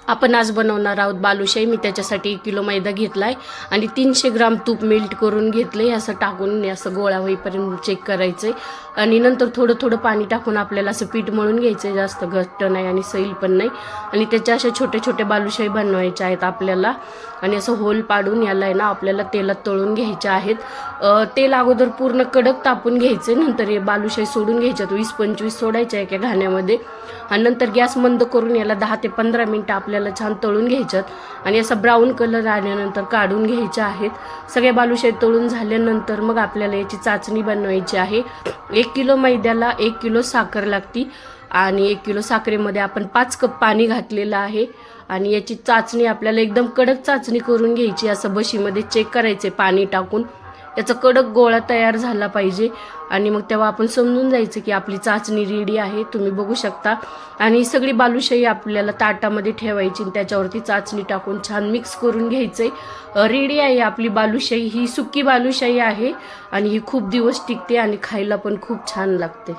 आपण आज बनवणार आहोत बालुशाही। मी त्याच्यासाठी 1 किलो मैदा घेतलाय आणि 300 ग्राम तूप मेल्ट करून घेतले। असं टाकून असं गोळा होईपर्यंत चेक करायचे आणि नंतर थोडं थोडं पाणी टाकून आपल्याला असं पीठ मळून घ्यायचं। जास्त घट्ट नाही आणि सैल पण नाही। आणि त्याच्या अशा छोटे छोटे बालुशाही बनवायचे आहेत आपल्याला। आणि असं होल पाडून याला आहे ना आपल्याला तेलात तळून घ्यायचे आहेत। तेल अगोदर पूर्ण कडक तापून घ्यायचे, नंतर हे बालुशाही सोडून घ्यायच्या। 20-25 सोडायच्या एका घाण्यामध्ये आणि नंतर गॅस मंद करून याला 10 ते 15 मिनिटं आपल्याला छान तळून घ्यायच्यात। आणि असा ब्राऊन कलर आल्यानंतर काढून घ्यायचे आहेत। सगळे बालुशाही तळून झाल्यानंतर मग आपल्याला याची चाचणी बनवायची आहे। 1 किलो मैद्याला 1 किलो साखर लागती आणि 1 किलो साखरेमध्ये आपण 5 कप पाणी घातलेलं आहे। आणि याची चाचणी आपल्याला एकदम कडक चाचणी करून घ्यायची। असं बशीमध्ये चेक करायचे पाणी टाकून, याचा कडक गोळा तयार झाला पाहिजे आणि मग तेव्हा आपण समजून जायचं की आपली चाचणी रेडी आहे। तुम्ही बघू शकता। आणि सगळी बालुशाही आपल्याला ताटामध्ये ठेवायची आणि त्याच्यावरती चाचणी टाकून छान मिक्स करून घ्यायचे। रेडी आहे आपली बालुशाही। ही सुकी बालुशाही आहे आणि ही खूप दिवस टिकते आणि खायला पण खूप छान लागते।